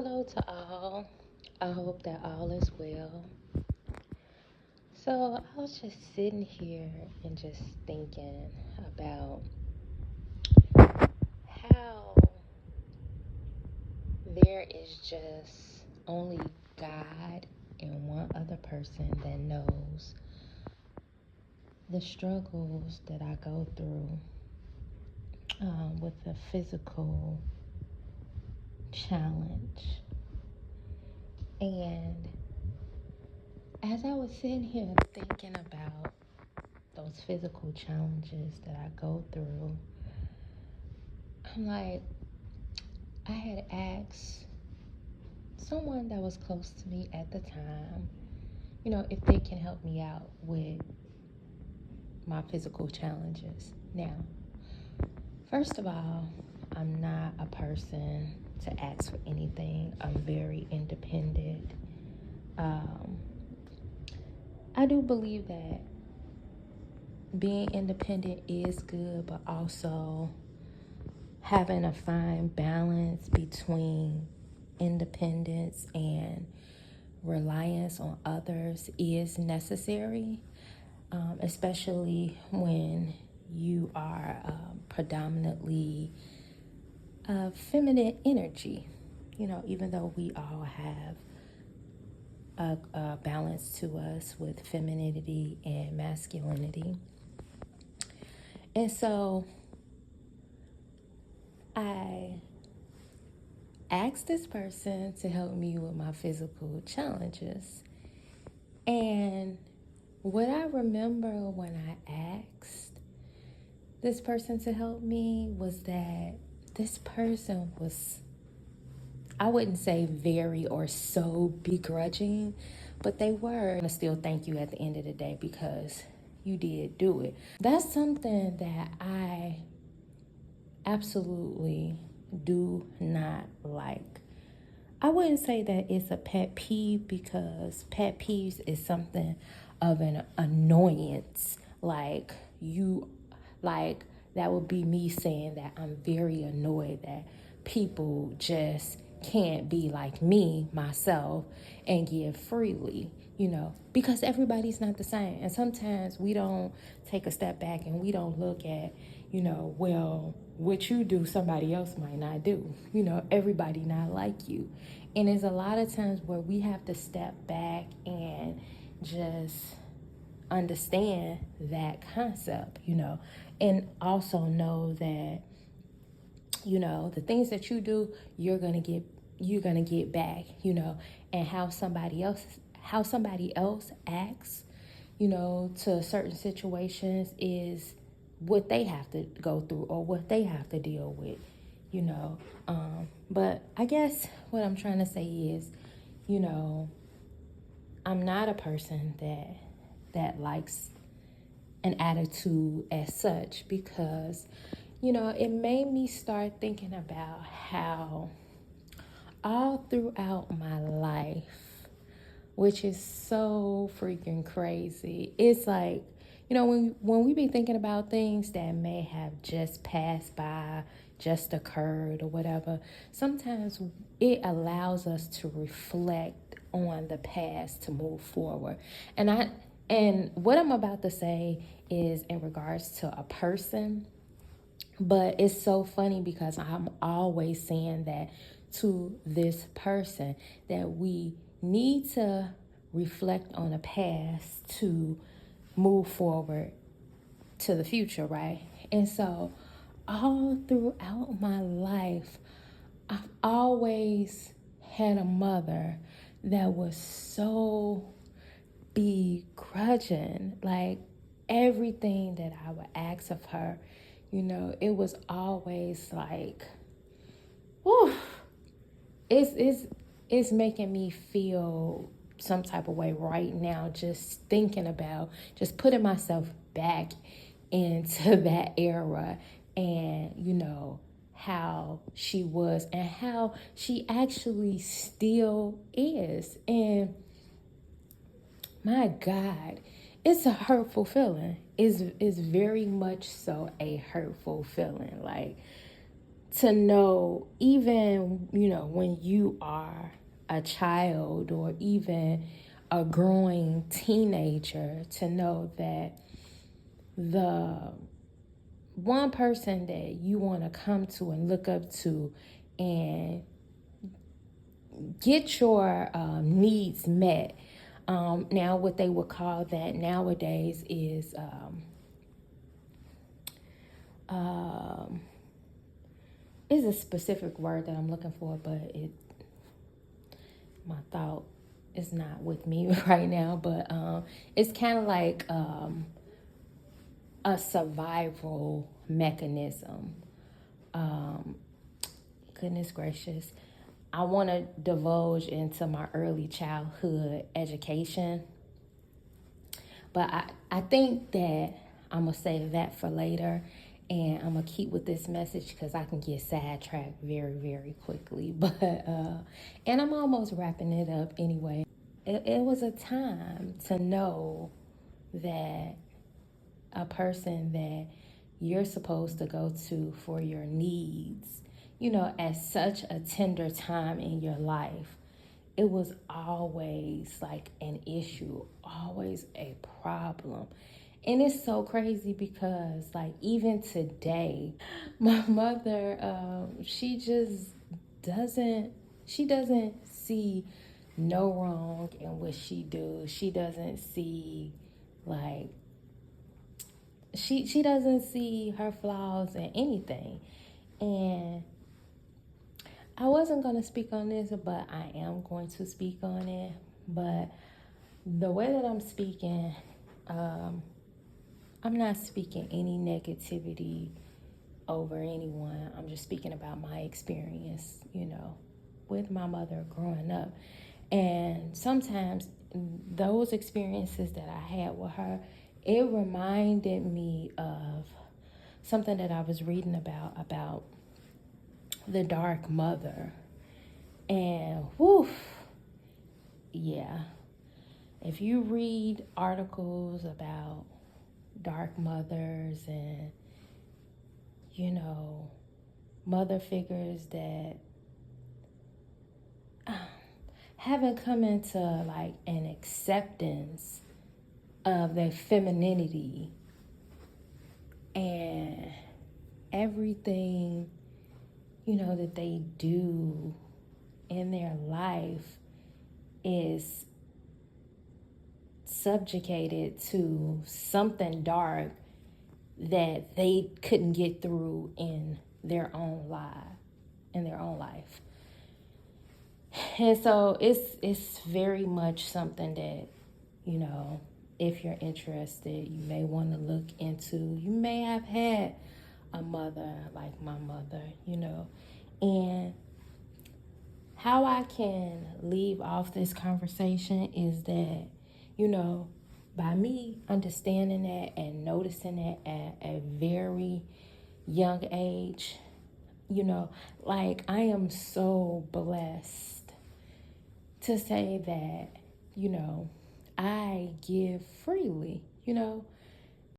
Hello to all. I hope that all is well. So, I was just sitting here and just thinking about how there is just only God and one other person that knows the struggles that I go through with the physical challenge. And as I was sitting here thinking about those physical challenges that I go through, I'm like, I had asked someone that was close to me at the time, if they can help me out with my physical challenges. Now, first of all, I'm not a person to ask for anything. I'm very independent. I do believe that being independent is good, but also having a fine balance between independence and reliance on others is necessary, especially when you are predominantly feminine energy. Even though we all have a balance to us with femininity and masculinity. And so I asked this person to help me with my physical challenges. And what I remember when I asked this person to help me was that this person was, I wouldn't say very or so begrudging, but they were. I'm going to still thank you at the end of the day because you did do it. That's something that I absolutely do not like. I wouldn't say that it's a pet peeve because pet peeves is something of an annoyance. That would be me saying that I'm very annoyed that people just can't be like me, myself, and give freely, because everybody's not the same. And sometimes we don't take a step back and we don't look at, well, what you do, somebody else might not do. Everybody not like you. And there's a lot of times where we have to step back and just understand that concept, and also know that, the things that you do, you're gonna get back, and how somebody else acts, to certain situations is what they have to go through or what they have to deal with, but I guess what I'm trying to say is, I'm not a person that likes an attitude as such because, it made me start thinking about how all throughout my life, which is so freaking crazy, it's like, when we be thinking about things that may have just passed by, just occurred or whatever, sometimes it allows us to reflect on the past to move forward. And what I'm about to say is in regards to a person, but it's so funny because I'm always saying that to this person, that we need to reflect on the past to move forward to the future, right? And so all throughout my life, I've always had a mother that was so begrudging. Like everything that I would ask of her, it was always like, whew, it's making me feel some type of way right now just thinking about just putting myself back into that era and how she was and how she actually still is. And my God, it's a hurtful feeling. It's very much so a hurtful feeling. Like, to know, even, when you are a child or even a growing teenager, to know that the one person that you want to come to and look up to and get your needs met. Now, what they would call that nowadays is is a specific word that I'm looking for, but my thought is not with me right now. But it's kind of like a survival mechanism. Goodness gracious. I want to divulge into my early childhood education, but I think that I'm going to save that for later, and I'm going to keep with this message because I can get sidetracked very, very quickly. But, and I'm almost wrapping it up anyway. It was a time to know that a person that you're supposed to go to for your needs, at such a tender time in your life, it was always like an issue, always a problem. And it's so crazy because, like, even today, my mother, she doesn't see no wrong in what she do. She doesn't see, like, she doesn't see her flaws in anything. And I wasn't going to speak on this, but I am going to speak on it. But the way that I'm speaking, I'm not speaking any negativity over anyone. I'm just speaking about my experience, with my mother growing up. And sometimes those experiences that I had with her, it reminded me of something that I was reading about the dark mother. And whew, yeah. If you read articles about dark mothers and, mother figures that haven't come into like an acceptance of their femininity and everything, that they do in their life is subjugated to something dark that they couldn't get through in their own life. And so it's very much something that, if you're interested, you may want to look into. You may have had a mother like my mother, and how I can leave off this conversation is that, by me understanding that and noticing that at a very young age, like, I am so blessed to say that, I give freely,